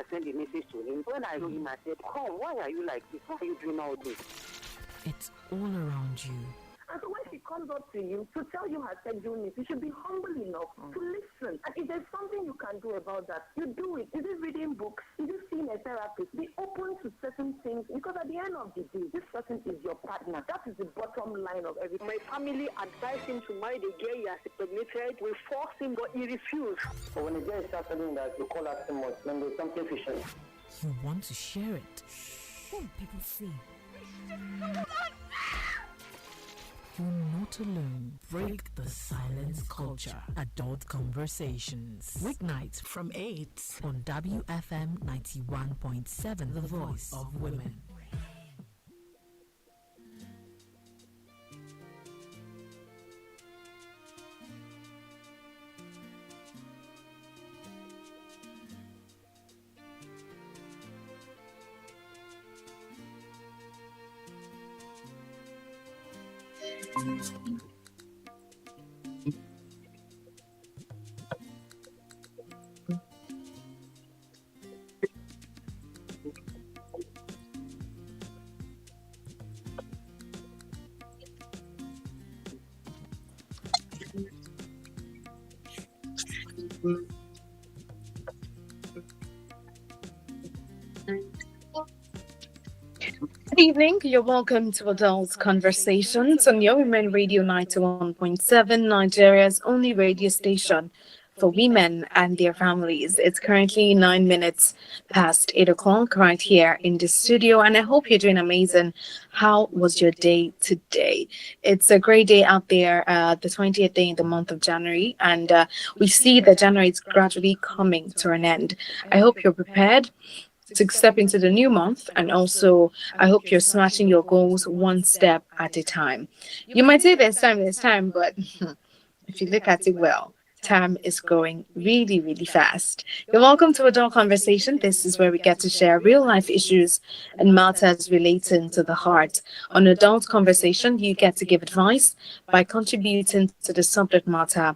sent a message to him. When I saw him, I said, "Come, why are you like this? Why are you doing all this?" It's all around you. And so when she comes up to you to tell you her sexual needs, you should be humble enough to listen. And if there's something you can do about that, you do it. Is it reading books? Is it seeing a therapist? Be open to certain things, because at the end of the day, this person is your partner. That is the bottom line of everything. My family advised him to marry the girl he has impregnated. We forced him, but he refused. But when the girl starts telling that you call her too much, then there's something fishy. You want to share it. What will people say? You're not alone. Break the silence culture. Adult Conversations. Weeknights from 8 on WFM 91.7, the voice of women. Good evening. You're welcome to Adult Conversations on your Women Radio 91.7, Nigeria's only radio station for women and their families. It's currently 9 minutes past 8 o'clock right here in the studio, and I hope you're doing amazing. How was your day today? It's a great day out there, the 20th day in the month of January, and we see that January is gradually coming to an end. I hope you're prepared to step into the new month, and also I hope you're smashing your goals one step at a time. You might say there's time, but if you look at it well, time is going really, really fast. You're welcome to Adult Conversation. This is where we get to share real life issues and matters relating to the heart. On Adult Conversation, you get to give advice by contributing to the subject matter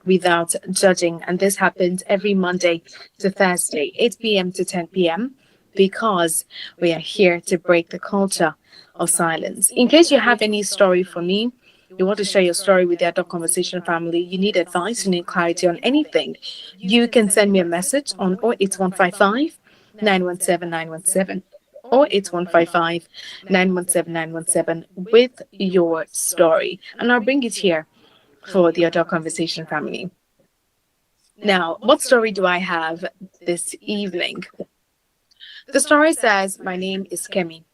without judging. And this happens every Monday to Thursday, 8 p.m. to 10 p.m. because we are here to break the culture of silence. In case you have any story for me, you want to share your story with the Adult Conversation family, you need advice, you need clarity on anything, you can send me a message on 08155 917 917 or 8155 917 917 with your story, and I'll bring it here for the Adult Conversation family. Now, what story do I have this evening? The story says, my name is Kemi.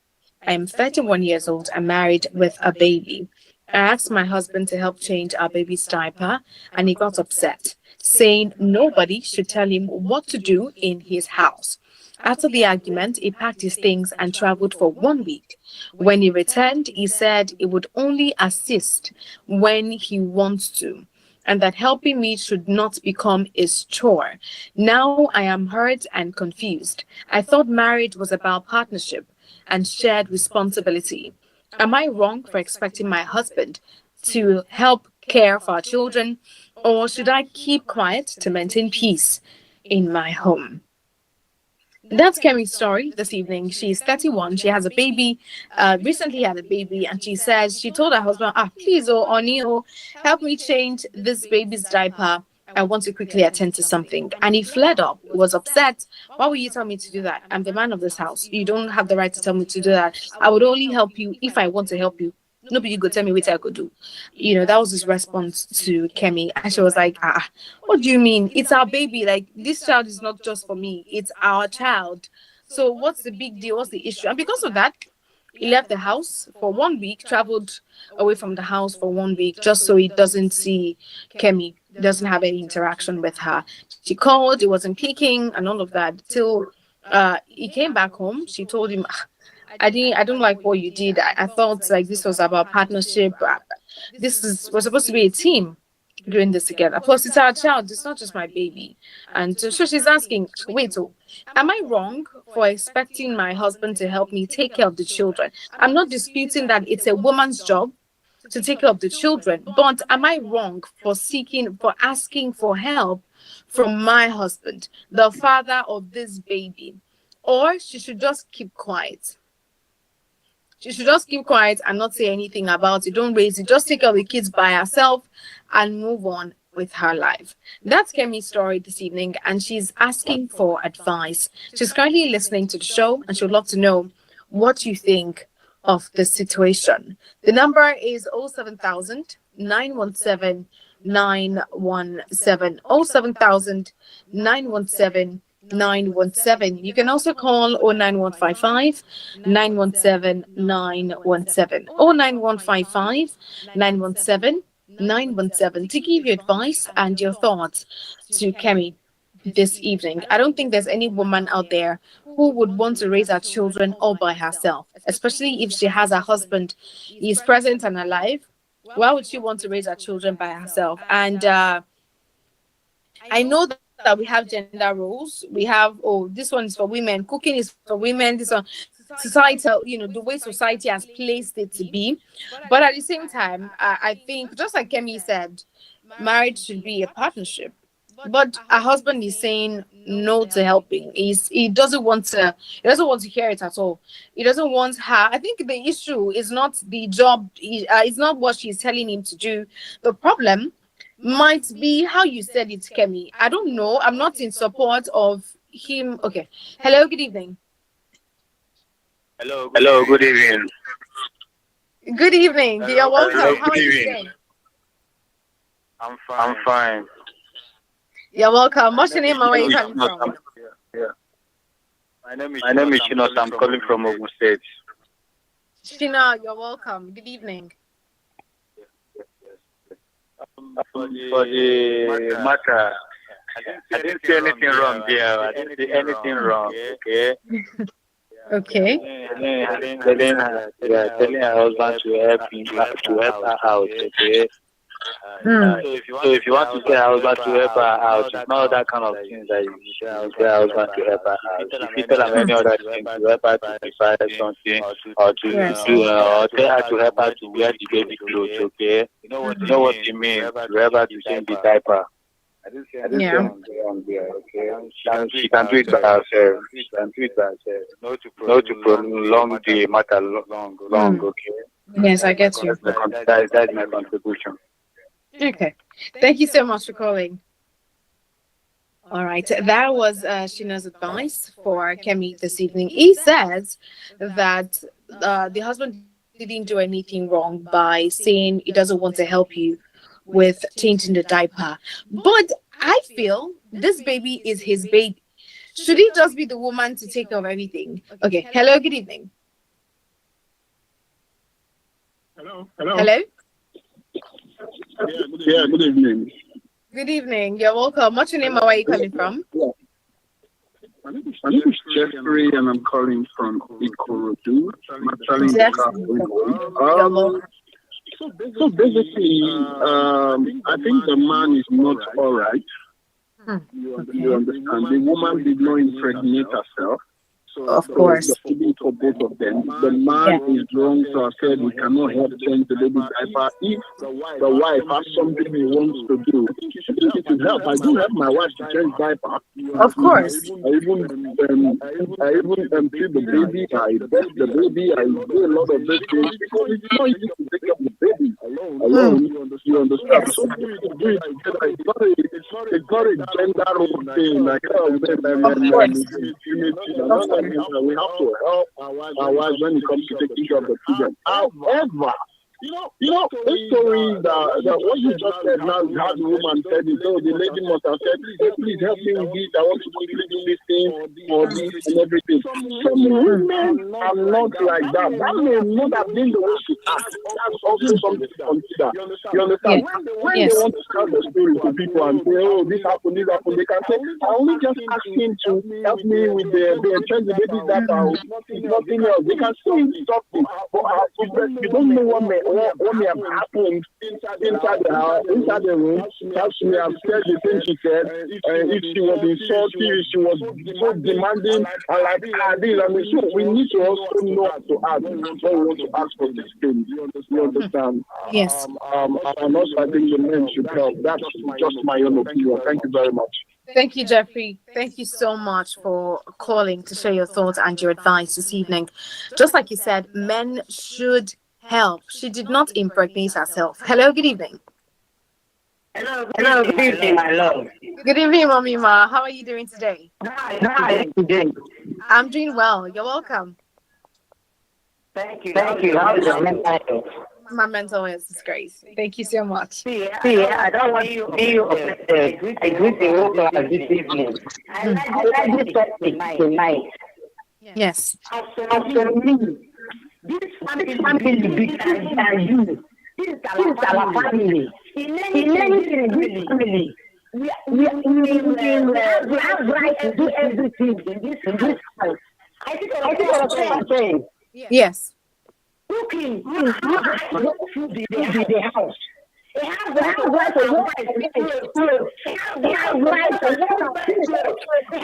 I am 31 years old and married with a baby. I asked my husband to help change our baby's diaper, and he got upset, saying nobody should tell him what to do in his house. After the argument, he packed his things and traveled for 1 week. When he returned, he said he would only assist when he wants to, and that helping me should not become his chore. Now I am hurt and confused. I thought marriage was about partnership and shared responsibility. Am I wrong for expecting my husband to help care for our children, or should I keep quiet to maintain peace in my home? That's Kemi's story this evening. She's 31. She has a baby, recently had a baby, and she says she told her husband, please, Oni, help me change this baby's diaper. I want to quickly attend to something. And he flared up, was upset. Why would you tell me to do that? I'm the man of this house. You don't have the right to tell me to do that. I would only help you if I want to help you. Nobody could tell me what I could do. That was his response to Kemi. And she was like, what do you mean? It's our baby. Like, this child is not just for me. It's our child. So what's the big deal? What's the issue? And because of that, he left the house for 1 week, traveled away from the house for 1 week, just so he doesn't see Kemi, doesn't have any interaction with her. She called, he wasn't picking, and all of that. Till he came back home, she told him, I don't like what you did. I thought like this was about partnership. We're supposed to be a team doing this together. Plus, it's our child. It's not just my baby. And so she's asking, wait, so am I wrong for expecting my husband to help me take care of the children? I'm not disputing that it's a woman's job to take care of the children. But am I wrong for asking for help from my husband, the father of this baby? Or she should just keep quiet. She should just keep quiet and not say anything about it. Don't raise it. Just take care of the kids by herself and move on with her life. That's Kemi's story this evening, and she's asking for advice. She's currently listening to the show, and she would love to know what you think of the situation. The number is 07000 917 917 07000 917 917. You can also call 09155 917 917 09155 917 917 to give you advice and your thoughts to Kemi this evening. I don't think there's any woman out there who would want to raise her children all by herself, especially if she has a husband, he is present and alive. Why would she want to raise her children by herself? And I know that we have gender roles. We have, this one is for women, cooking is for women, this one, societal, the way society has placed it to be. But at the same time, I think, just like Kemi said, marriage should be a partnership. But a husband is saying no to helping. He doesn't want to hear it at all. He doesn't want her. I think the issue is not the job. It's not what she's telling him to do. The problem might be how you said it, Kemi. I don't know. I'm not in support of him. Okay. Hello, good evening. Hello, good evening. Good evening. Hello, You're welcome. hello, How are good you evening. today? I'm fine. You're welcome. What's your name and where you coming from? Yeah. My name is Chinos. I'm calling from Ogun State. Shina, you're welcome. Good evening. For the matter, I didn't see anything wrong there. I didn't see anything wrong. Okay. Okay. Telling her husband to help her out. Okay. So if you want to tell her husband to help her out, it's not that kind of thing that you tell her husband to help her out. If you tell her any other thing to help her to decide something or to or tell her to help her to wear the baby clothes, okay? You know what you mean? To help her to change the diaper. I didn't say on there, okay? She can do it by herself. She can do it by herself. Not to prolong the matter long, okay? Yes, I get you. That's my contribution. Okay. Thank you so much for calling. All right. That was Shina's advice for Kemi this evening. He says that the husband didn't do anything wrong by saying he doesn't want to help you with changing the diaper. But I feel this baby is his baby. Should he just be the woman to take care of everything? Okay. Hello. Good evening. Hello. Yeah, good evening. Good evening. You're welcome. What's your name and where are you calling from? My name is Jeffrey and I'm calling from Ikorodu. I'm actually in the car. So basically, I think the man is not all right. You understand? The woman did not impregnate herself. Of course. For both of them. The man is wrong to have said he cannot help change the baby diaper. If the wife has something he wants to do, I think it should help. I do help my wife to change diaper. Of course. I even feed the baby, I birth the baby, I do a lot of these things because it's not easy to take care of the baby alone. You understand? Yes. So you do it together. It's not a gender role thing. Like, we have to help our wives when it comes to taking care of the children. However, you know, the story that what you just said now, how the woman said it, so the lady must have said, hey, please help me with this, I want to quickly do this thing, or this and everything. Some women are not like that. That may not have been the way she acts. That's also something to consider. You understand? When they want to tell the story to people and say, oh, this happened, they can say, I only just asked him to help me with the change the baby data, nothing else. They can say something, but you don't know what may have happened inside the house, inside the room. Perhaps she may have said the thing she said, if she was insulting, if she was so demanding, and like this. I mean, so we need to also know to ask when we want to ask for this thing. pain. You understand? Yes. And also, I think the men should help. That's just my own opinion. Thank you very much. Thank you, Jeffrey. Thank you so much for calling to share your thoughts and your advice this evening. Just like you said, men should help. She did not impregnate herself. Hello, good evening. Hello, good evening, my love. Good evening, Mommy Ma. How are you doing today? Hi, today. I'm doing well. You're welcome. Thank you. How is your mental health? My mental health is great. Thank you so much. See, I don't want to be a greeting over this evening. I like this topic tonight. Yes. As for me, this family bigger than you. This is our family. In any family, we have right to do everything in this house. I think what I'm saying. Yes. Cooking, food in the house. They have right to work. They have right to work. They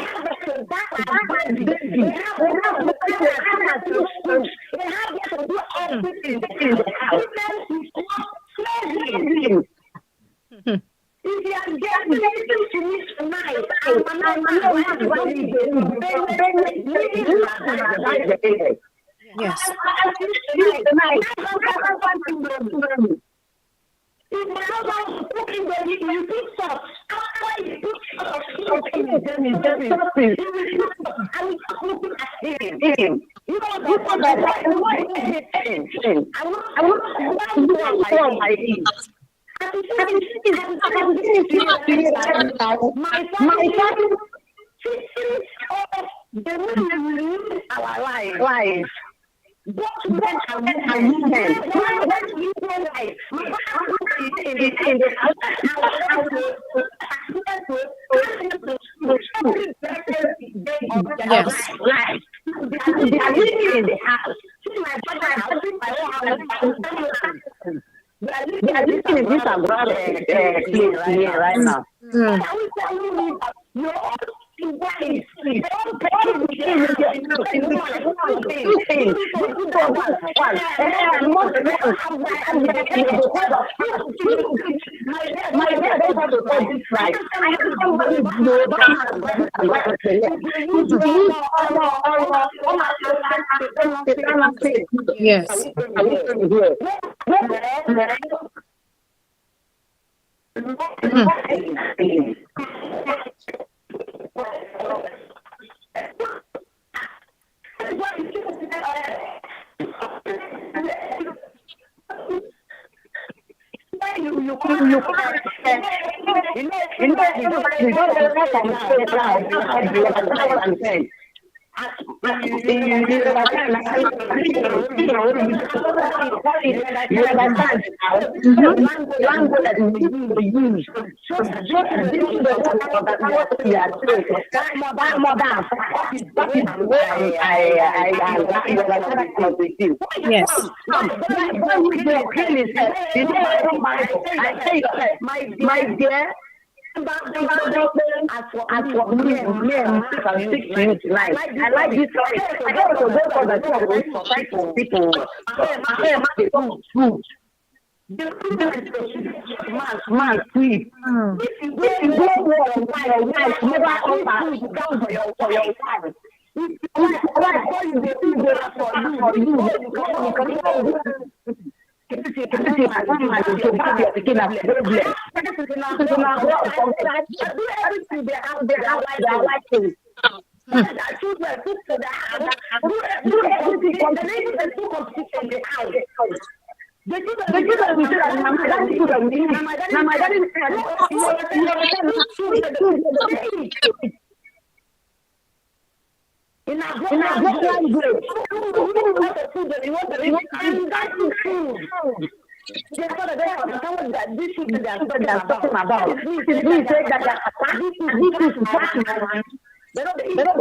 have to do everything in the house. If you are getting to me tonight, I'm not Yes. If my husband cooking, you put salt. After you put salt, I will cook at him. You know that I want anything. I want my needs. My family, the women will live our lives. Both men and women. Life. Yes. They are living in the house. They are living in this place here right now. My dad don't have to call this right. Yes. Yes. My dear, as for me, I stick to it tonight. I like this story. I don't want to go for the fight for people. I am not the food. Man, sweet. If you go for your wife, never come for your wife. If you like, you the food for you. In a Brooklyn group, you want to eat and that's food. They are that this is they are talking about. This is that this is what they don't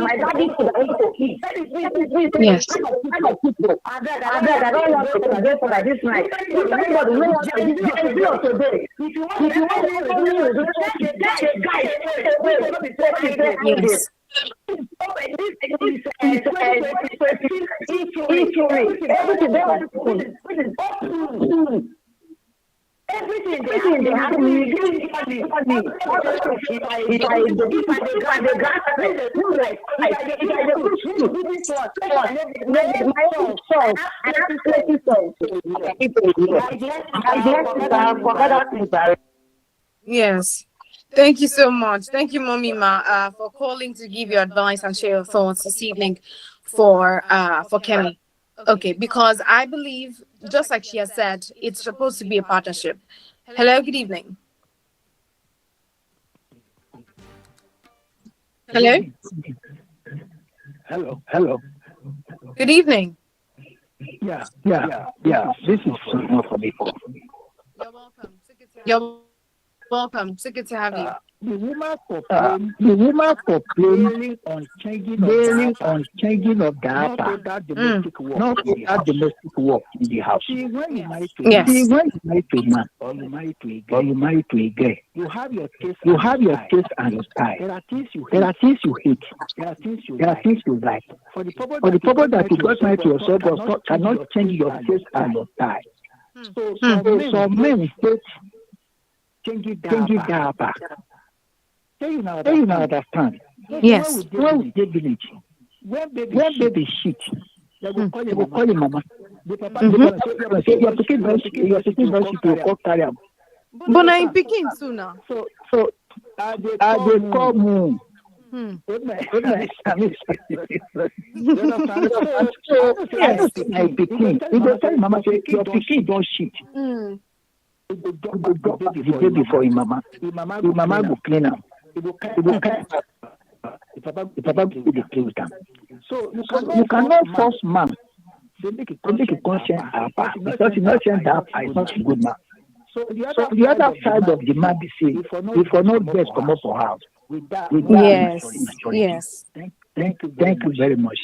my daddy to eat. Yes. I don't want to go for this night. Everybody knows today. If you want to Yes. Everything they have to me. If I Yes. Thank you so much. Thank you, Mommy Ma, for calling to give your advice and share your thoughts this evening for Kemi. Okay, because I believe, just like she has said, it's supposed to be a partnership. Hello, good evening. Hello. Hello. Good evening. Yeah. This is Solomon from Ipo. You're welcome. So good to have you. The woman complaining on changing of data, not that domestic work in the house. See, when you marry to a man, or you marry to a girl, you have your taste and your style. There are things you hate. There are things you like. For the purpose that you got married to yourself, cannot change your taste and your style. So some men state changing data. Do you now understand? Yes. When we get village, when baby shit, they will call him mama. The papa say your pikin don't shit, you call carry am. But I'm picking sooner. So they call moon. My pikin, he go tell mama say your pikin don't shit. He go drop the baby for him mama. His mama go clean am. The papa will be clean with am. So you cannot force man to make a conscience apart because you not change that is not a good man. So the other side of the man be say if for no best come up for house. Yes. Thank you very much.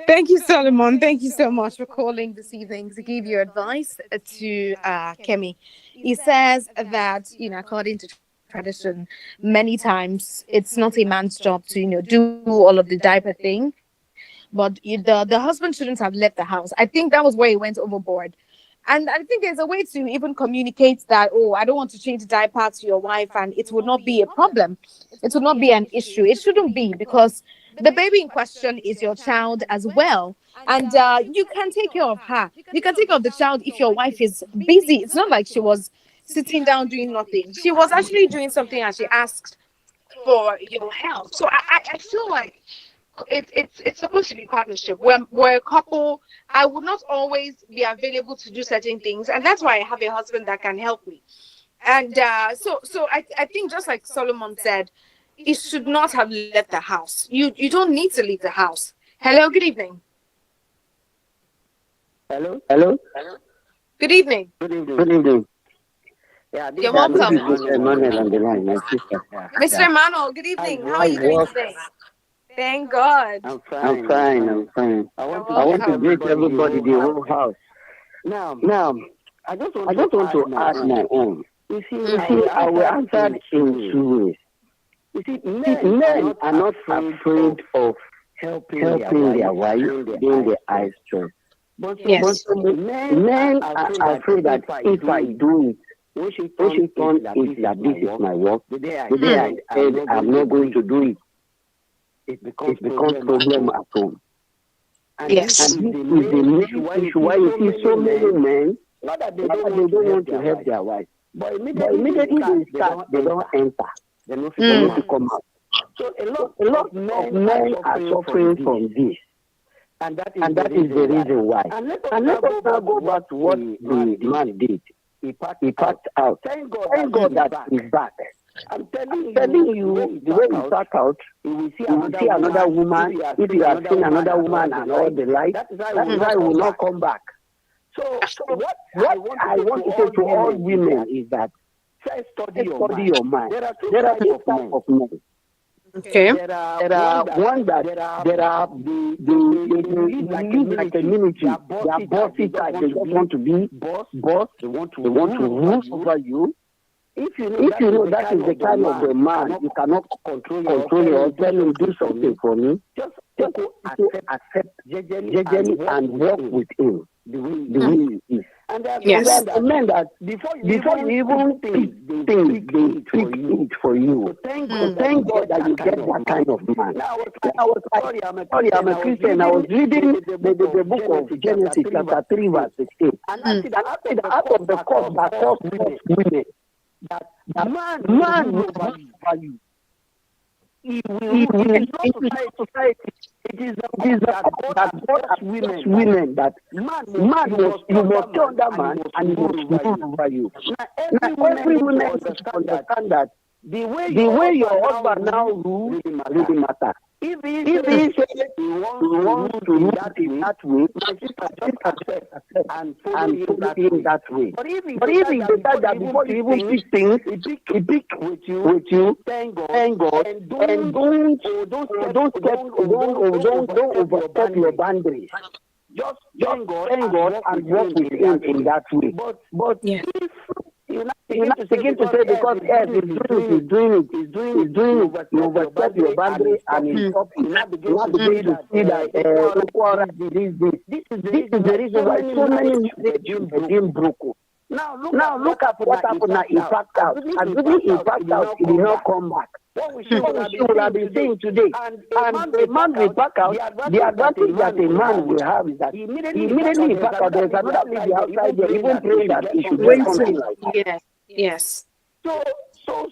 Thank you, Solomon. Thank you so much for calling this evening to give your advice to Kemi. He says that, according to tradition, many times it's not a man's job to, do all of the diaper thing, but the husband shouldn't have left the house. I think that was where he went overboard. And I think there's a way to even communicate that, I don't want to change the diaper to your wife, and it would not be a problem. It would not be an issue. It shouldn't be, because the baby in question is your child as well. And you can take care of her. You can take care of the child if your wife is busy. It's not like she was sitting down doing nothing. She was actually doing something, and she asked for your help. So I feel like it's supposed to be partnership. We're a couple. I would not always be available to do certain things, and that's why I have a husband that can help me. And so I think, just like Solomon said, he should not have left the house. You don't need to leave the house. Hello, good evening. Hello. Good evening. Good evening. Yeah, you're welcome. Mr. Emmanuel on the line, my sister. Mr. Emmanuel, good evening. How are you doing today? Thank God. I'm fine. I want to greet everybody, the whole house. Now, I just want to ask my own. You see, I will answer in two ways. You see, men are not afraid of helping their wife during the eyes job. But men are afraid that if I do it, Washington is that this is my work. The day I end, I'm not going to do it. It becomes problem at home. And this is the main issue why you see so many men, not that they don't want to help their wife, but immediately they start, they don't enter. They need to come out. So a lot of men are suffering from this. And that is the reason why. And let us now go back to what the man did. He packed out. Thank God that he's back. I'm telling you, the way you pack out, you will see another woman. If you have seen another woman and all the light, that is why we will not come back. So what I want to say to all women is that first study your mind. There are two types of men. Okay. There are one that there are they live like a community. They are bossy type. They just want to be boss. They want to rule over you. If you know that is the kind of the man, you cannot control or tell him do something for me. Just accept jejely and work with him the way he is. And there are men that before you even think they pick it for you. So thank God that you get that kind of man. Now I was like, sorry, I'm a Christian. I was reading the book of Genesis chapter 3 verse 16. And I said out of the cause that caused women, that man will value. It is not society. It is that God has women that man you must turn that man and he must rule over you. Now every woman understand that the way your husband now rules really matters. If he says he wants to rule that way, my sister just accept and follow him that way. But if he decides that before you even pick things, he pick with you, thank God, and don't overstep your boundaries. Just thank God and work with him in that way. But if you begin to say because he's doing it, you overstep your boundary and he's stopping. You begin to see that this is the reason why so many dream broke. Now look at what happened now. He packed out. And when he packed out, he did not come back. What we should have been saying today. And a man will pack out. The advantage that a man will have is that immediately pack out. There's another lady outside there, even praying that he should do something like that. Yes. So we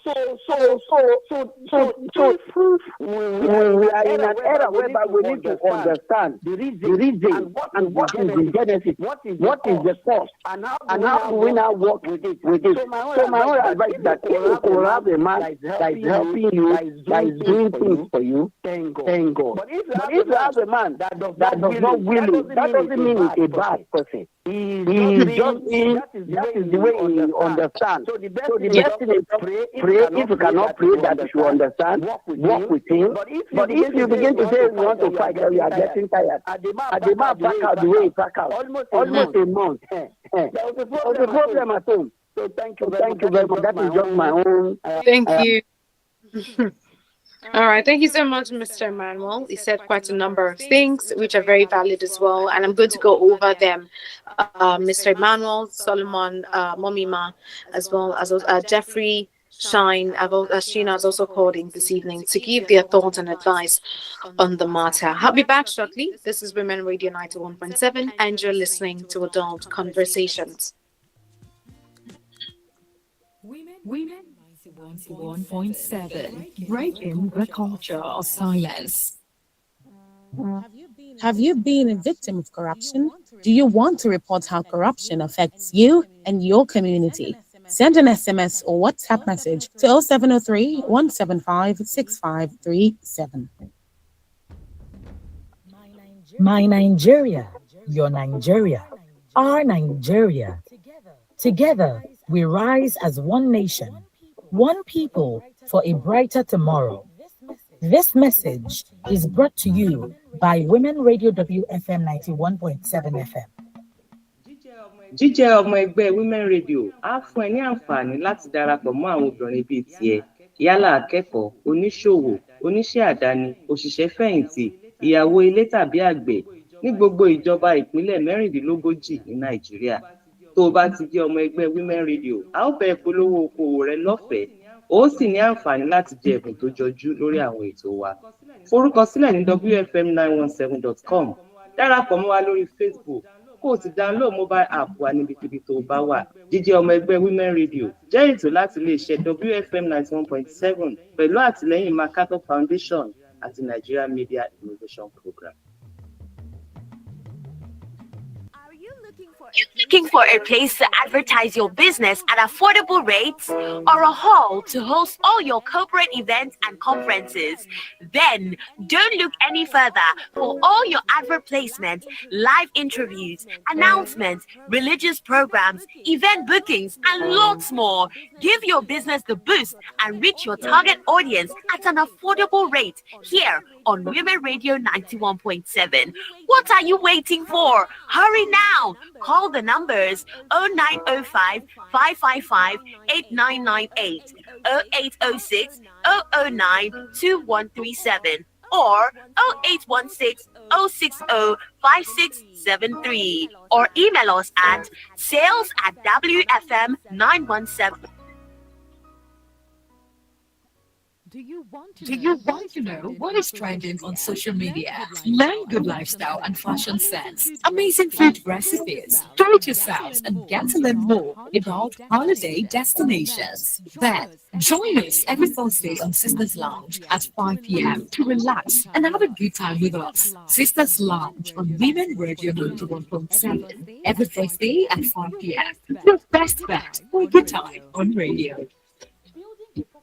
are in an era whereby we need to understand the reason and what is the genesis, what is the cause, and how do we now work with it. So my own advice is that if you can have a man that is helping you, that is doing things for you, thank God. But if you have a man that does not will, that doesn't mean he's a bad person. He just means that is the way he understands. So the best thing is pray. If you cannot pray, that you should understand, walk with him. But if you begin to say you want to fight, you are getting tired. At the man back out the way he back out, almost a month. There was a problem at home. So thank you very much. That is just my own. Thank you. All right. Thank you so much, Mr. Emmanuel. He said quite a number of things which are very valid as well, and I'm going to go over them. Mr. Emmanuel, Solomon, Momima, as well as Jeffrey, Shine, Sheena has also called in this evening to give their thoughts and advice on the matter. I'll be back shortly. This is Women Radio 91.7, and you're listening to Adult Conversations. Women 91.7, breaking the culture of silence. Have you been a victim of corruption? Do you want to report how corruption affects you and your community? Send an SMS or WhatsApp message to 0703 175 6537. My Nigeria, your Nigeria, our Nigeria. Together, we rise as one nation, one people for a brighter tomorrow. This message is brought to you by Women Radio WFM 91.7 FM. Jíjẹ́ ọmọ ẹgbẹ́ Women Radio á fún ẹ ní àǹfààní láti darapọ̀ mọ́ àwọn obìnrin bíi tiẹ̀, yálà akẹ́kọ̀ọ́, oníṣòwò, oníṣẹ́ àdáni, òṣìṣẹ́ fẹ̀yìntì, ìyàwó ilé tàbí àgbẹ̀ ní gbogbo ìjọba ìpínlẹ̀ 36 ní Nàìjíríà. Tó o bá ti jẹ́ ọmọ ẹgbẹ́ Women Radio, a ó bẹ̀ polówó okòwò rẹ lọ́fẹ̀ẹ́, ó sì ní àǹfààní láti jẹ ẹ̀bùn tó jọjú lórí àwọn ètò wa. Forúkọsílẹ̀ ní wfm917.com, darapọ̀ mọ́ wa lórí Facebook, kó o sì download mobile app wa níbikíbi tó o bá wà. Jíjẹ́ ọmọ ẹgbẹ́ Women Radio jẹ́ ètò láti iléeṣẹ́ WFM 91.7 pẹ̀lú àtìlẹ́yìn Mercator Foundation àti Nigeria Media Innovation Program. Looking for a place to advertise your business at affordable rates or a hall to host all your corporate events and conferences? Then don't look any further for all your advert placement, live interviews, announcements, religious programs, event bookings, and lots more. Give your business the boost and reach your target audience at an affordable rate here on Women Radio 91.7. What are you waiting for? Hurry now. Call the numbers 0905 555 8998, 0806 009 2137, or 0816 060 5673, or email us at sales@wfm917. Do you want to know what is trending on social media? Learn good lifestyle and fashion sense, amazing food recipes, treat yourselves, and get to learn more about holiday destinations. Then, join us every Thursday on Sisters Lounge at 5 p.m. to relax and have a good time with us. Sisters Lounge on Women Radio 91.7 every Thursday at 5 p.m. Your best bet for a good time on radio.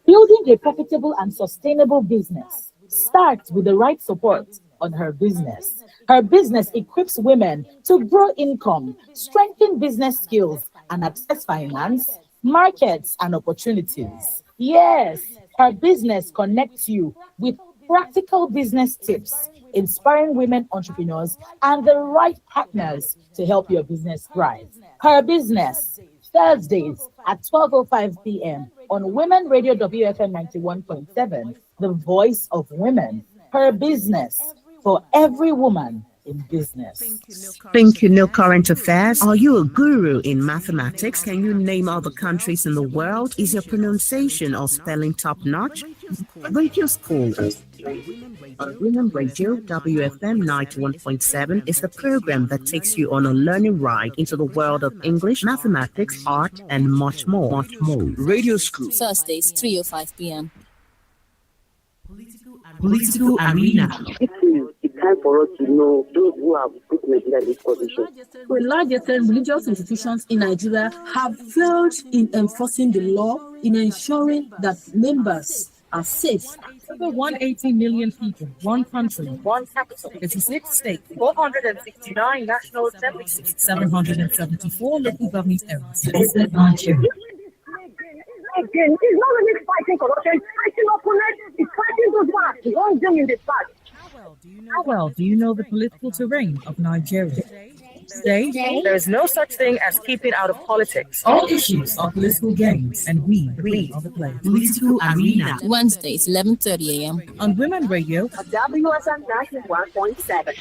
Building a profitable and sustainable business starts with the right support on her business. Her business equips women to grow income, strengthen business skills, and access finance, markets, and opportunities. Yes, her business connects you with practical business tips, inspiring women entrepreneurs, and the right partners to help your business thrive. Her business, Thursdays at 12:05 p.m. on Women Radio WFM 91.7, the voice of women. Her business for every woman in business. Think you know current affairs? Are you a guru in mathematics? Can you name all the countries in the world? Is your pronunciation or spelling top notch? Radio School. Women Radio WFM 91.7 is the program that takes you on a learning ride into the world of English, mathematics, art, and much more. Radio School. Thursdays, 3:05 p.m. Political arena. It's time for us to know those who have put Nigeria in this position. To a large extent, religious institutions in Nigeria have failed in enforcing the law, in ensuring that members are safe. Over 180 million people, one country, one capital, 56 states, 469 national assemblies, 774 local government areas. Nigeria. Again, it's not really fighting corruption, it's fighting opponents, it's fighting those who are wrongdoing in the past. How well do you know the political terrain of Nigeria? Today, there is no such thing as keeping out of politics. All issues are political games, and we are the players. Political arena. Wednesdays, 11:30 a.m. on Women Radio, WSM 91.7.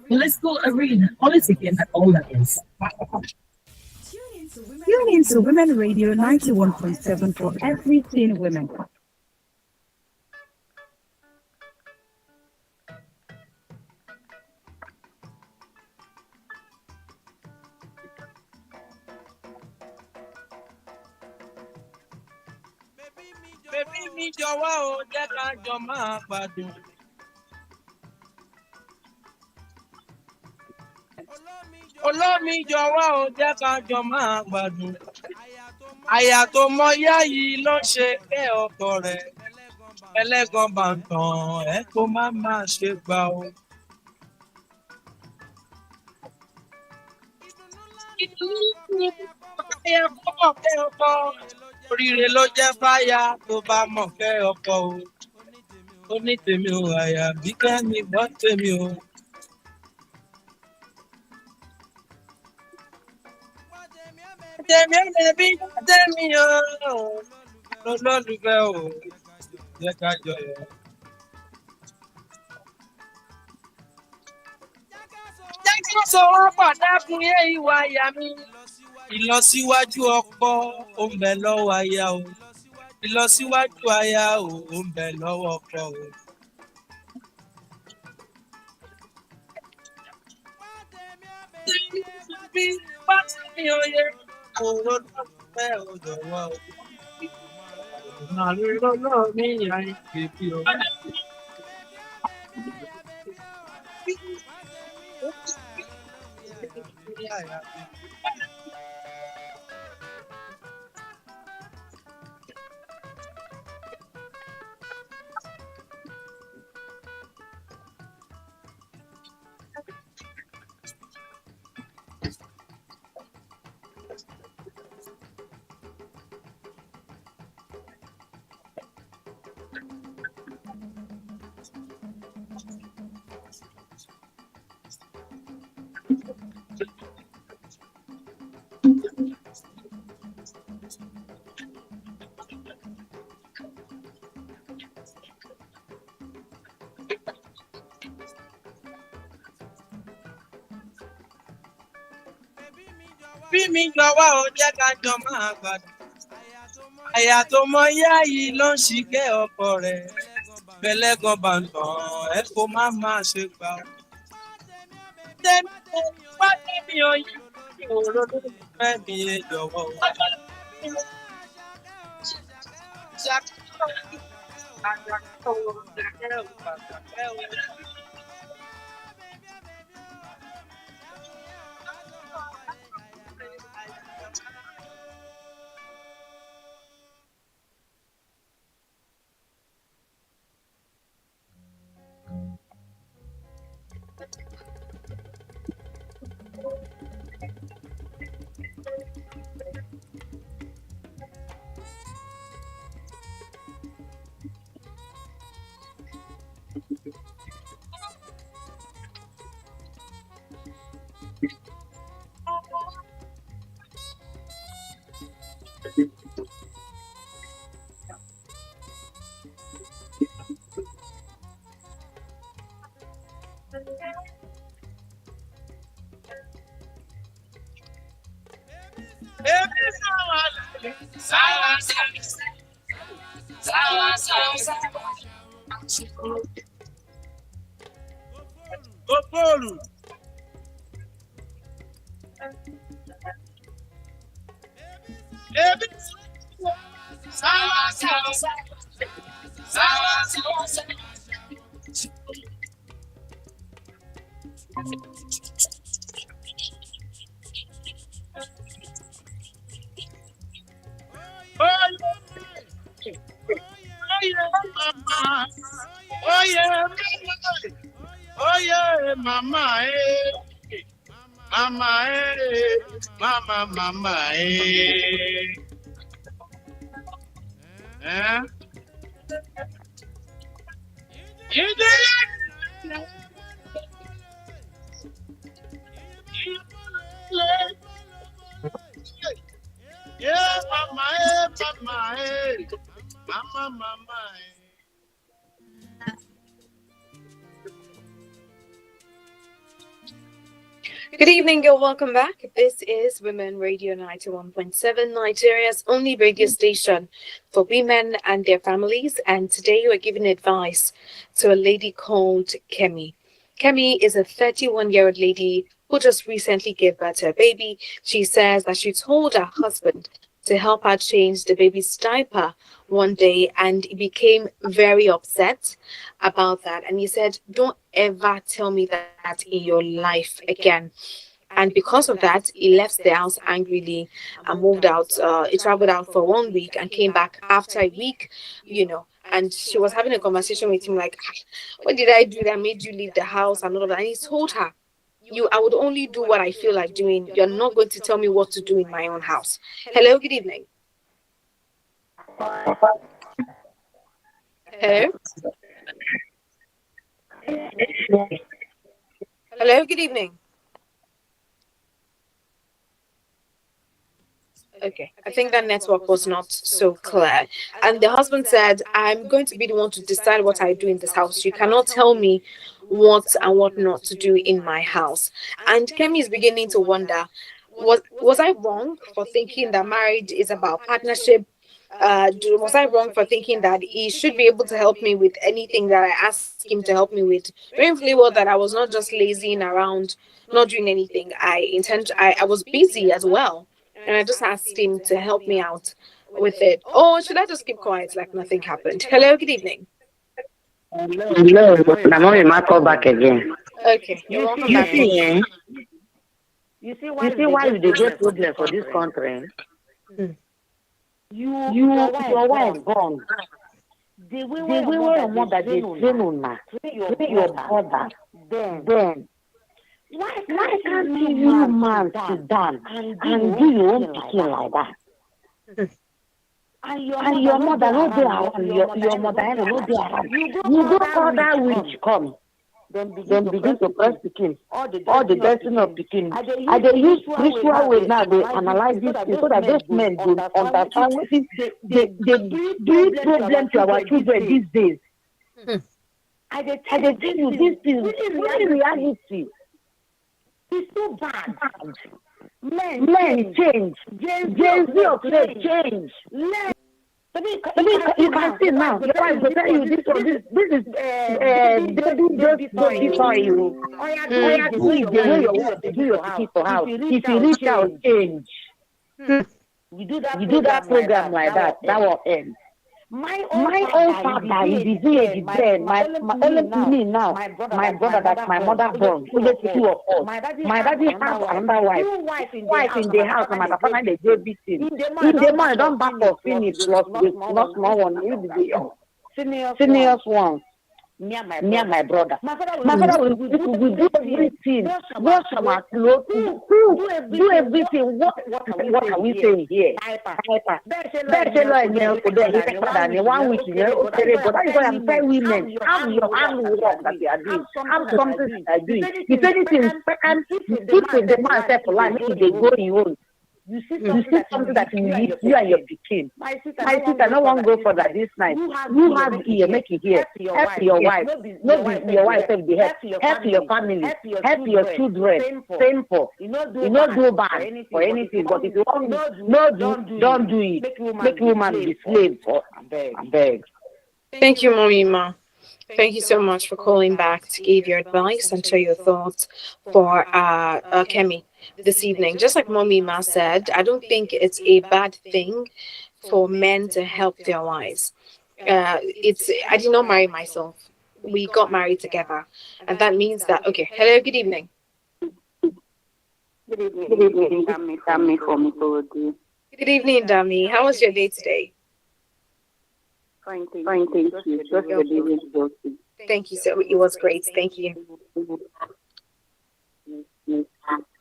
Political arena, politicking at all levels. Tune in to Women Radio 91.7 for everything women. Bébí mi jọ̀wọ́ o, jẹ́ ká jọ máa gbádùn. Olómi jọ̀wọ́ o, jẹ́ ká jọ máa gbádùn. Àyà tó mọ yá yìí ló ṣe kẹ́ ọkọ rẹ̀. Ẹlẹ́gàn bá ń tàn ẹ́ kó má máa ṣe gbà o. Àyà kó mọ̀ kẹ́ ọkọ. Oríire ló jẹ́ fáyà tó bá mọ̀ kẹ́ ọkọ o. Ó ní tèmi o, àyà bí Kẹ́mi gbọ́ tèmi o. Tèmi ò lè bí tèmi o. Lọ́lọ́lùfẹ́ o, jẹ́ ká jọyọ̀. Jẹ́ ká sọ wọ́n pàdákùn yé ìwà àyà mi. Ìlọsíwájú ọkọ ó ń bẹ lọ́wọ́ aya o. Ìlọsíwájú aya o ó ń bẹ lọ́wọ́ ọkọ o. Bí pátá mi ò yẹ òró lọ́fẹ́ ò jọ̀wọ́ o. Màlúù lọ́lọ́ mi yà ń bèbí o. bí mi jọ̀wọ́ ò jẹ́ ká jọ máa gbádùn. Àyà tó mọ yá yìí ló ń ṣìkẹ́ ọkọ rẹ̀. Bẹ̀lẹ́gàn bá ń tàn ẹ́ kó má máa ṣe gbà. Tẹ́mi ò wá tẹ́mi ò yí ìwòrò ló fẹ́ mi ẹ jọ̀wọ́. Gopolu. Oh yeah, mama, mama, mama, eh? You did. Yeah, mama, mama. Good evening, and welcome back. This is Women Radio 91.7, Nigeria's only radio station for women and their families. And today we're giving advice to a lady called Kemi. Kemi is a 31-year-old lady who just recently gave birth to a baby. She says that she told her husband to help her change the baby's diaper one day, and he became very upset about that. And he said, "Don't ever tell me that in your life again." And because of that, he left the house angrily and moved out. He traveled out for 1 week and came back after a week, and she was having a conversation with him like, "What did I do that made you leave the house?" and all of that. And he told her, I would only do what I feel like doing. You're not going to tell me what to do in my own house. Hello, good evening. Hello? Hello, good evening. Okay, I think that network was not so clear. And the husband said, "I'm going to be the one to decide what I do in this house. You cannot tell me what and what not to do in my house." And Kemi is beginning to wonder, was I wrong for thinking that marriage is about partnership? Was I wrong for thinking that he should be able to help me with anything that I ask him to help me with? Very fully well that I was not just lazying around, not doing anything. I was busy as well. And I just asked him to help me out with it. Or should I just keep quiet like nothing happened? Hello, good evening. Hello, my mom will call back again. Okay, you're welcome back. You see why they get problem for this country? Your wife gone. The way your mother they train on your brother. Then why can't you man sit down and do your own picking like that? And your mother no dey around, your mother no dey around. You go further witch come. Then begin to press pikin. All the destiny of pikin. And they use ritual way now. They analyze this thing so that those men will understand what is they do problem to our children these days. And they tell you this is really reality. It's so bad. Men change. Gen Z of today change. You can see now. Your wife will tell you this is baby for you. Do your pikin for house. If you reach out, change. We do that program like that. That will end. My own father, he be doing then. My only me now. My brother that my mother born. Only two of us. My daddy has another wife. Wife in the house. And my papa they go beating. In the money don't back for finish. Lost small one. You be the seniors one. Me and my brother. My father will do everything. Wash our clothes. Do everything. What are we saying here? Diaper. He 1 week, but that is why I'm telling women, have your hand work that you are doing. Have something that you are doing. If anything, if the man said for life, if they go in own. You see something that you need, you and your pikin. My sister, no one go for that this night. You have ear, make it hear. Help your wife. No be your wife help the help your family. Help your children. Simple. You not do bad for anything, but if you want don't do it. Make woman be slave for I beg. Thank you, Mommy Ma. Thank you so much for calling back to give your advice and share your thoughts for Kemi this evening. Just like Mommy Ma said, I don't think it's a bad thing for men to help their wives. I did not marry myself. We got married together. And that means that, okay, hello, good evening. Good evening, Dami from Ikorodu. Good evening, Dami. How was your day today? Fine, thank you. Just your day was Thank you so much. It was great. Thank you.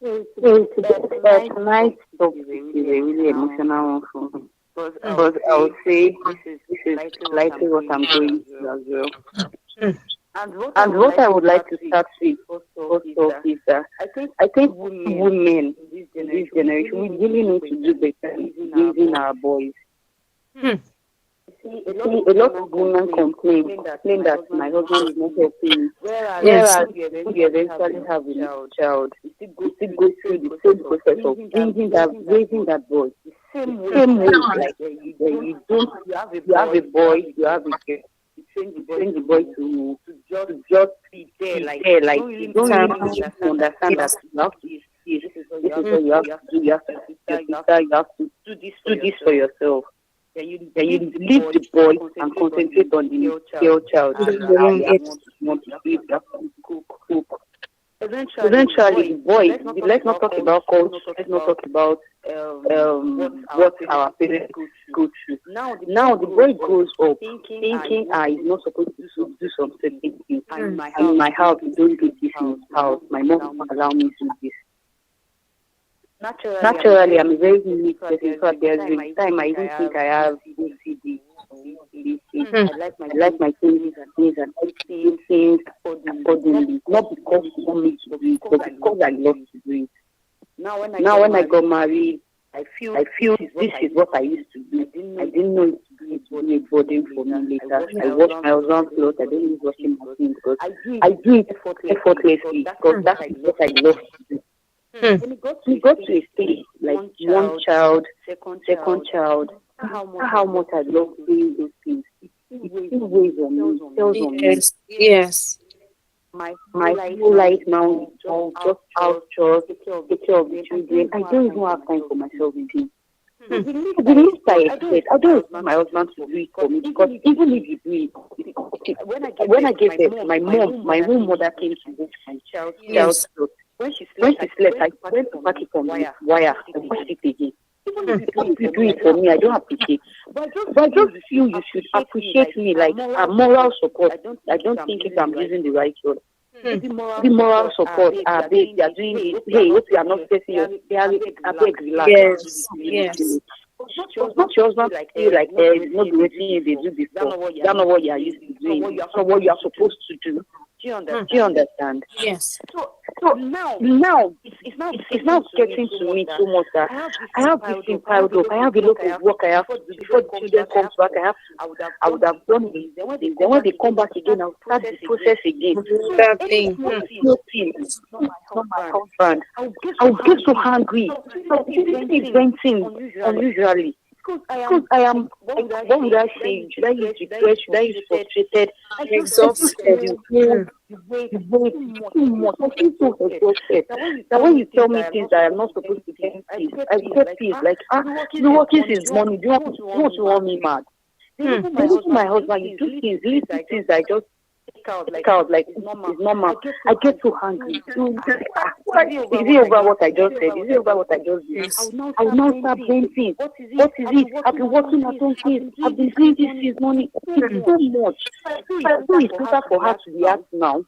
Tonight's topic is a really emotional one for me. But I would say this is likely what I'm going through as well. And what I would like to start with also is that I think women in this generation, we really need to do better in raising our boys. A lot of women complain that my husband is not helping me. Whereas we eventually have a child, you still go through the same process of raising that boy. Same way, like you have a boy, you have a girl. You train the boy to just be there, like you don't really understand that you have to this is what you have to do. You have to teach your sister, you have to do this for yourself. Then you leave the boy and concentrate on the girl child. Cook. Eventually, the boy, let's not talk about culture, let's not talk about what our parents go through. Now the boy grows up thinking, he's not supposed to do some certain things. In my house, we don't do this in my house. My mom won't allow me to do this. Naturally, I'm a very unique person, so there's a time I even think I have OCD. I like my things and things accordingly. Not because you want me to do it, but because I love to do it. Now when I got married, I feel this is what I used to do. I didn't know it would be a burden for me later. I wash my husband's clothes. I don't use washing machine because I do it effortlessly because that's what I love to do. We got to a stage like one child, second child. How much I love doing those things. It still weighs on me. Yes. My whole life now is all just house chores, take care of the children. I don't even have time for myself again. The least I expect, I don't want my husband to do it for me because even if you do it, when I get there, my own mother came to watch my child's clothes. When she slept, I went to pack it on the wire and washed it again. Even if you do it for me, I don't appreciate. But I just feel you should appreciate me like a moral support. I don't think if I'm using the right word. The moral support, they are doing it. Hey, if you are not facing your relax. Yes. Not your husband feel like it's not the way they do before. You don't know what you are used to doing. So what you are supposed to do. Do you understand? Yes. So now it's it's now getting to me so much that I have this thing piled up. I have a lot of work I have to do before the children come back. I would have done it. Then when they come back again, I'll start the process again. That thing. It's not my husband. I would get so hungry. So this is venting unusually. Because I am, what would I say? Should I use depressed? Should I use frustrated? Exhausted. You wait too much. I feel so exhausted. That when you tell me things that I'm not supposed to get peace, I get peace. Like, you working since morning. Do you want to want me mad? Even my husband, you do things, little things that I just take out like it's normal. I get so hungry. Is it over what I just said? Is it over what I just did? I will now start venting. What is it? I've been working at home since. I've been doing this since morning. It's so much. I feel it's better for her to react now.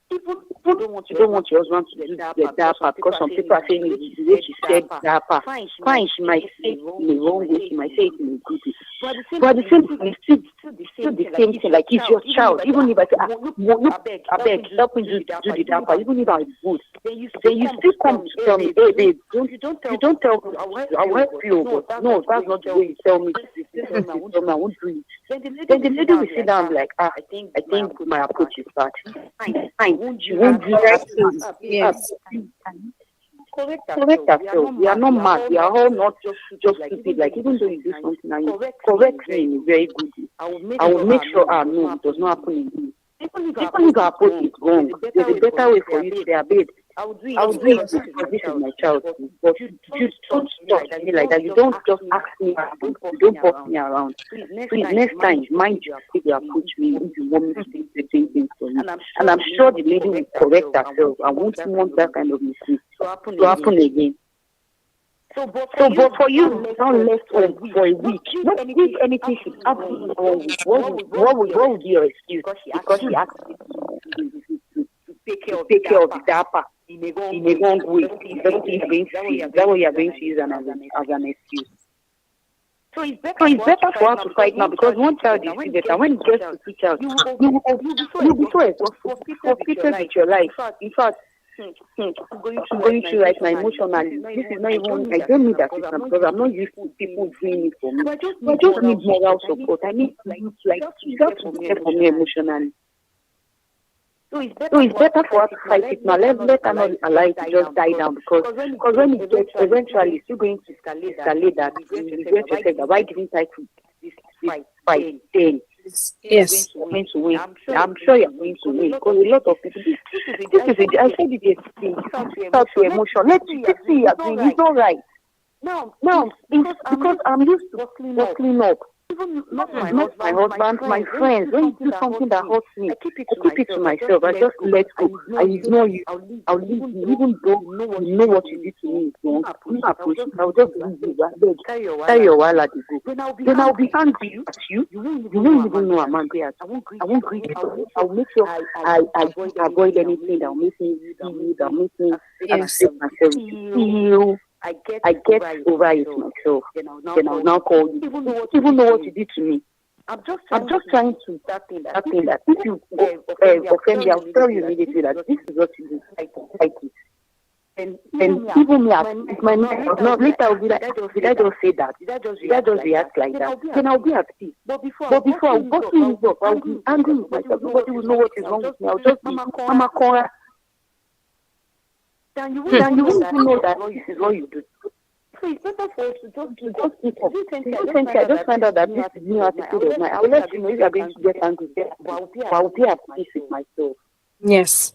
People don't want your husband to do the diaper because some people are saying the way she said diaper. Fine, she might say it in the wrong way, she might say it in a good way. But at the same time, it's still the same thing. Like it's your child. Even if I say, I beg, help me do the diaper. Even if I would, then you still come to tell me, hey babe, you don't tell me. I will help you, but no, that's not the way you tell me. I won't do it. Then the lady will sit down like, I think my approach is bad. Fine. Won't do that? Yes. Correct ourselves. We are not mad. We are all not just stupid. Like even though you do something and you correct me in a very good way, I will make sure no, it does not happen in you. Even if our approach is wrong, there's a better way for you to say, babe, I will do it because this is my child. But you don't talk to me like that. You don't just ask me around. You don't boss me around. Please, next time, mind you, if you approach me, if you want me to do the same thing for you. And I'm sure the lady will correct herself. I won't want that kind of mistake to happen again. So, but for you, don't left for a week. What if anything should happen? What would be your excuse? Because she asked you to take care of the diaper in a wrong way. Is that what you are going to use as an excuse? So it's better for us to fight now because one child is still better. When it gets to two child, you'll be so exhausted, with your life. In fact, I'm going through right now emotionally. This is not even, I don't need assistance because I'm not used to people doing it for me. I just need moral support. I need you have to care for me emotionally. So it's better for us to fight it now. Let her not allow it to just die down because when it gets eventually, it's still going to escalate that. You're going to say that why didn't I do this fight then? Yes. You're going to win. I'm sure you're going to win because a lot of people. I said it yesterday. It's out to emotion. Let's see. It's all right. Now, it's because I'm used to clean up. Even not my husband, my friends. When you do something that hurts me, I keep it to myself. I just let go. I ignore you. I'll leave you. Even though you know what you did to me is wrong. I'll just leave you. Carry your while at the go. Then I'll be angry at you. You won't even know I'm angry at you. I won't greet you. I'll make sure I avoid anything that will make me feel, that will make me accept myself. I get over it myself. Then I'll now call you. Even though what you did to me. I'm just trying to that thing that if you offend me, I'll tell you immediately that this is what you do. Like it. And even me, if my mind, later I'll be like, did I just say that? Did I just react like that? Then I'll be at peace. But before I'll go through this up, I'll be angry with myself. Nobody will know what is wrong with me. I'll just be Mama Cora. Then you won't even know that this is what you do. So it's better for us to just keep up. I just find out that this is new attitude of mine. I will let you know if you are going to get angry. But I'll be at peace with myself. Yes.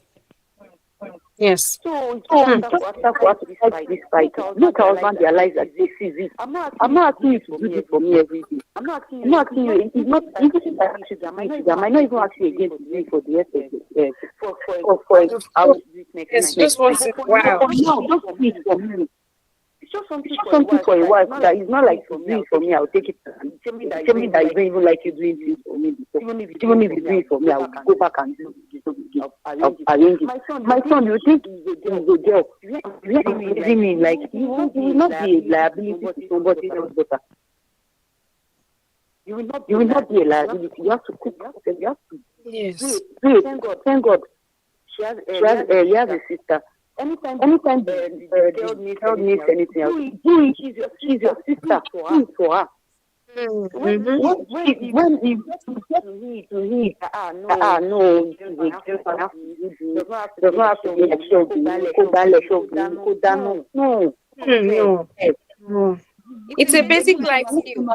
So it's better for us to fight this fight. Make our husband realize that this is it. I'm not asking you to do this for me every day. I'm not asking you. It's not even if I ask you, I might not even ask you again to do it for the rest of the for It's just once in a while. Just do it for me. It's just something for a while. That it's not like to do it for me. I'll take it. Tell me that you don't even like you doing this for me. Even if you do it for me, I'll go back and do it. I'll arrange it. My son, you think he's a girl? You mean like he will not be a liability to somebody else's daughter. You will not be a liability. You have to cook. You have to. Yes. Thank God. She has a sister. Anytime the girl needs anything else, do it. She's your sister. Do it for her. When he to heat, no, just have to do. Does not have to be like no. No. It's a basic life skill.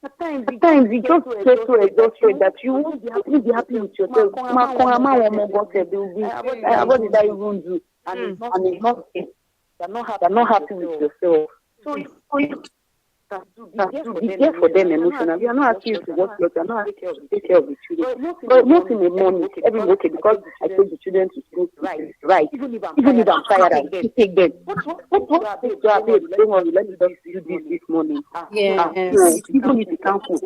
At times you just get so exhausted that you won't be happy with yourself. What did I even do? And it's not safe. You're not happy with yourself. So you be there for them emotionally. You are not asking you to work, you are not asking you to take care of the children. But not in the morning, every okay, because I take the children to school. Right. Even if I'm tired, I take them. What big job, babe? Don't worry, let me just do this morning. Yes. Even if you can't cook,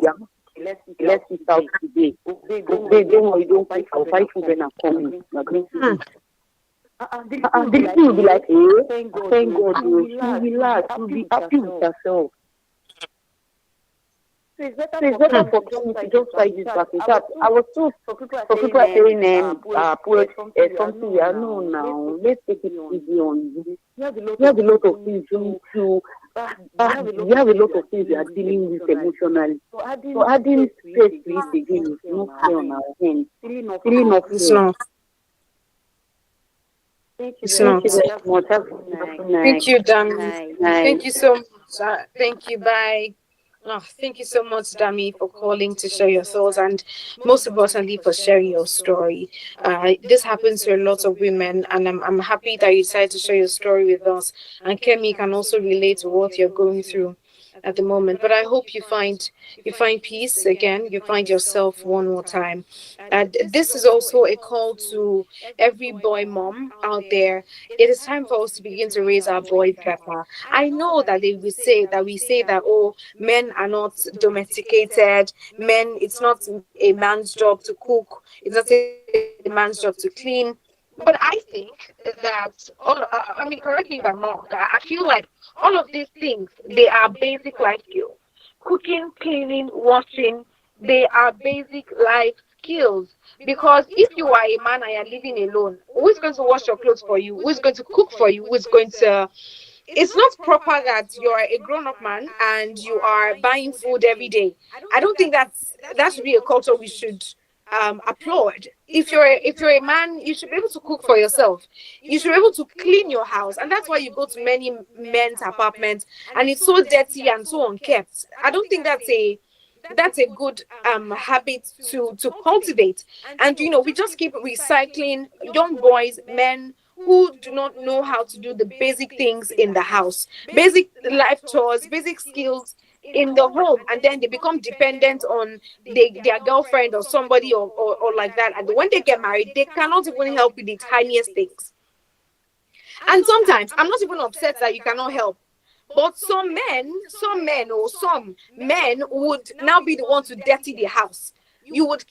let's eat out today. Don't worry, don't fight. I'll fight food when I'm coming. You're going to the people will be like, thank God, you relax, you'll be happy with yourself. So it's better for Kemi to just try this back. In fact, I was told for people are saying, put something we are no now. Let's take it easy on you. You have a lot of things to you have a lot of things you are dealing with emotionally. So adding stress to it again is not fair on our end. Really not fair. Thank you very much. Thank you, Dami. Thank you so much. Thank you. Bye. Oh, thank you so much, Dami, for calling to share your thoughts and most importantly for sharing your story. This happens to a lot of women, and I'm happy that you decided to share your story with us. And Kemi can also relate to what you're going through at the moment. But I hope you find peace again. You find yourself one more time. And this is also a call to every boy mom out there. It is time for us to begin to raise our boys better. I know that we say that oh, men are not domesticated. Men, it's not a man's job to cook. It's not a man's job to clean. But I think that correct me if I'm wrong. I feel like all of these things, they are basic life skills. Cooking, cleaning, washing, they are basic life skills. Because if you are a man and you're living alone, who is going to wash your clothes for you? Who is going to cook for you? Who is going to... It's not proper that you're a grown-up man and you are buying food every day. I don't think that should be a culture we should applaud. If you're a man, you should be able to cook for yourself. You should be able to clean your house, and that's why you go to many men's apartments and it's so dirty and so unkept. I don't think that's a good habit to cultivate. And we just keep recycling young boys, men who do not know how to do the basic things in the house, basic life chores, basic skills in the home, and then they become dependent on their girlfriend or somebody or like that. And when they get married, they cannot even help with the tiniest things. And sometimes I'm not even upset that you cannot help, but some men would now be the one to dirty the house. You would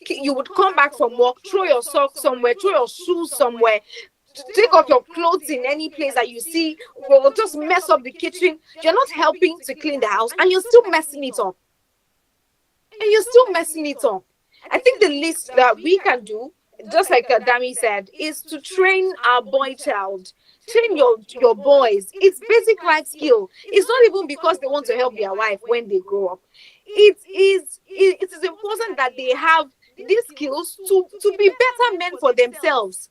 come back from work, throw your socks somewhere, throw your shoes somewhere, take off your clothes in any place that you see, or just mess up the kitchen. You're not helping to clean the house, and you're still messing it up. I think the least that we can do, just like Dami said, is to train our boy child. Train your boys. It's basic life skill. It's not even because they want to help their wife when they grow up. It is important that they have these skills to be better men for themselves.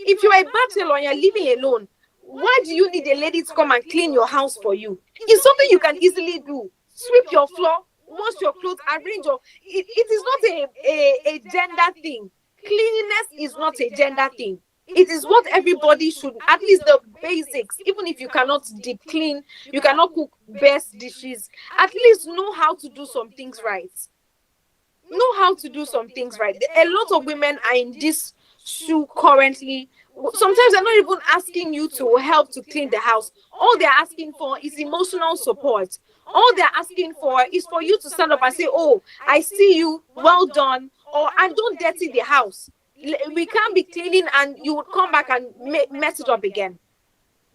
If you're a bachelor and you're living alone, why do you need a lady to come and clean your house for you? It's something you can easily do. Sweep your floor, wash your clothes, arrange your... It is not a gender thing. Cleanliness is not a gender thing. It is what everybody should, at least the basics. Even if you cannot deep clean, you cannot cook best dishes, at least know how to do some things right. A lot of women are in this shoe currently. Sometimes they're not even asking you to help to clean the house. All they're asking for is emotional support. All they're asking for is for you to stand up and say, oh, I see you, well done, and don't dirty the house. We can't be cleaning and you would come back and mess it up again.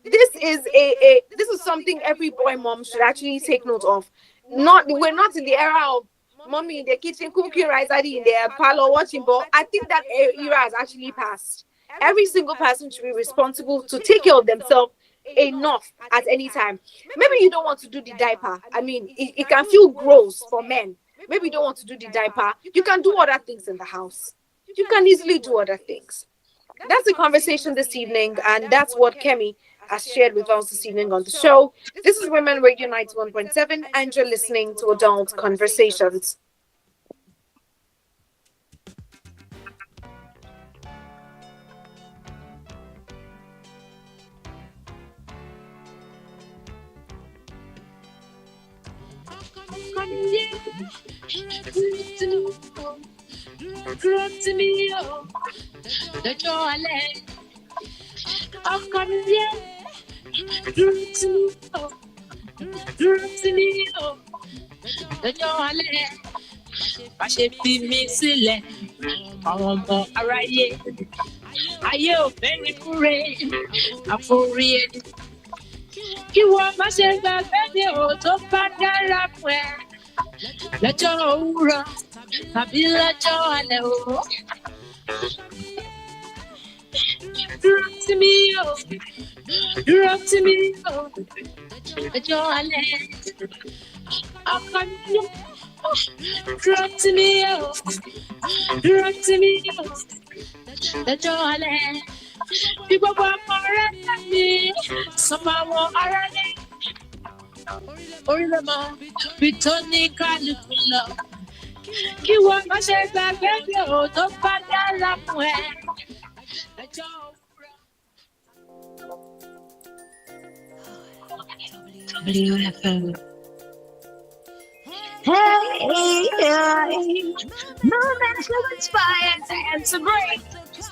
This is something every boy mom should actually take note of. We're not in the era of mommy in the kitchen cooking rice, daddy in the parlor watching ball. I think that era has actually passed. Every single person should be responsible to take care of themselves enough at any time. Maybe you don't want to do the diaper. I mean, it can feel gross for men. Maybe you don't want to do the diaper. You can do other things in the house. You can easily do other things. That's the conversation this evening, and that's what Kemi has shared with us this evening on the show. This is Women Radio 91.7, and you're listening to Adult Conversations. Kí wọ́n má ṣe gbàgbé ní o tó bá dára fún ẹ lọ́jọ́ òwúrọ̀ tàbí lọ́jọ́ alẹ́ o. Dúró tì mí o, dúró tì mí o, lọ́jọ́ alẹ́. Ọkọ mi dúró tì mí o, dúró tì mí o, lọ́jọ́ alẹ́. Bí gbogbo ọmọ rẹ̀ tàbí sọmọ àwọn ará ní orílẹ̀ mọ́ bí tó ní kálukú lọ. Kí wọ́n má ṣe gbàgbé bí o tó bá dára fún ẹ. WFM. Hey, moments to inspire and to break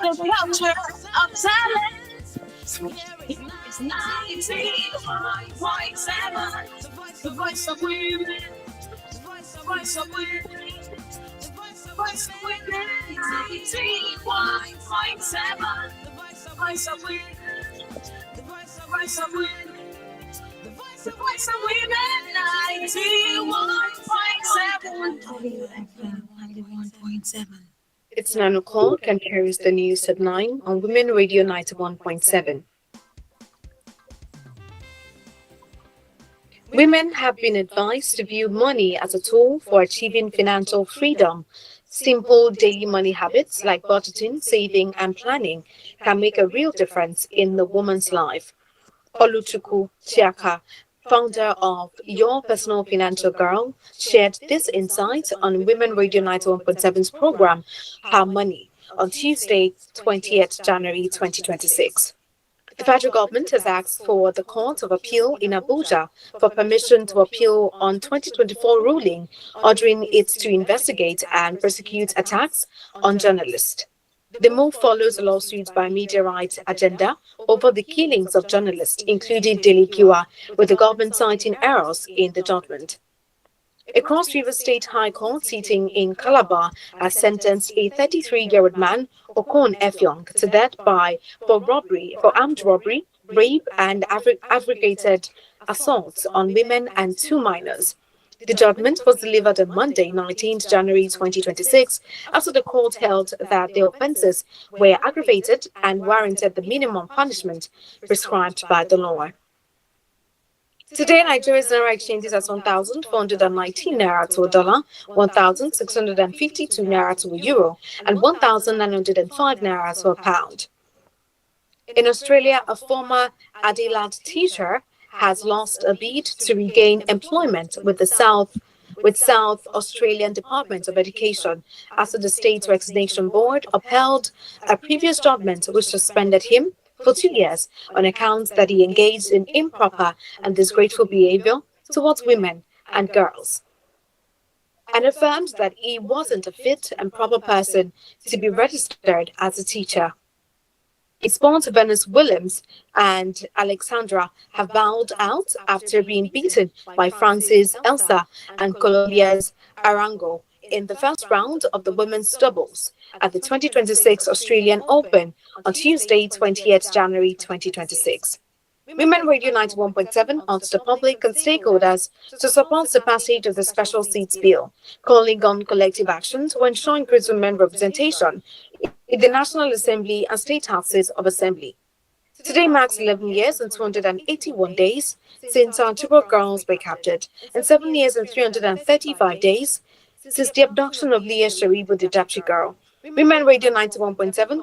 the culture of silence. It's 91.7, the voice of women, the voice of women, the voice of women. 91.7, the voice of women, the voice of women. The voice of women, 91.7. WFM 91.7. It's 9 o'clock, and here is the news at 9 on Women Radio 91.7. Women have been advised to view money as a tool for achieving financial freedom. Simple daily money habits like budgeting, saving, and planning can make a real difference in the woman's life. Oluchukwu Chiaka, founder of Your Personal Financial Girl, shared this insight on Women Radio 91.7's program, Her Money, on Tuesday, 20th January 2026. The federal government has asked for the Court of Appeal in Abuja for permission to appeal on 2024 ruling, ordering it to investigate and prosecute attacks on journalists. The move follows a lawsuit by Media Rights Agenda over the killings of journalists, including Dele Giwa, with the government citing errors in the judgment. A Cross River State High Court sitting in Calabar has sentenced a 33-year-old man, Okon Efyong, to death for armed robbery, rape, and aggravated assaults on women and 2 minors. The judgment was delivered on Monday, 19th January 2026, after the court held that the offences were aggravated and warranted the minimum punishment prescribed by the law. Today, Nigeria's Naira exchange is at 1,419 Naira to a dollar, 1,652 Naira to a euro, and 1,905 Naira to a pound. In Australia, a former Adelaide teacher has lost a bid to regain employment with the South Australian Department of Education after the State Vaccination Board upheld a previous judgment which suspended him for 2 years on account that he engaged in improper and disgraceful behavior towards women and girls, and affirmed that he wasn't a fit and proper person to be registered as a teacher. In sport, Venus Williams and Alexandra have bowed out after being beaten by France's Elsa and Colombia's Arango in the first round of the women's doubles at the 2026 Australian Open on Tuesday, 20th January 2026. Women Radio 91.7 urged the public and stakeholders to support the passage of the Special Seats Bill, calling on collective action to ensure increased women representation in the National Assembly and State Houses of Assembly. Today marks 11 years and 281 days since our Chibok girls were captured, and 7 years and 335 days since the abduction of Leah Sharibu, the Dapchi girl. Women Radio 91.7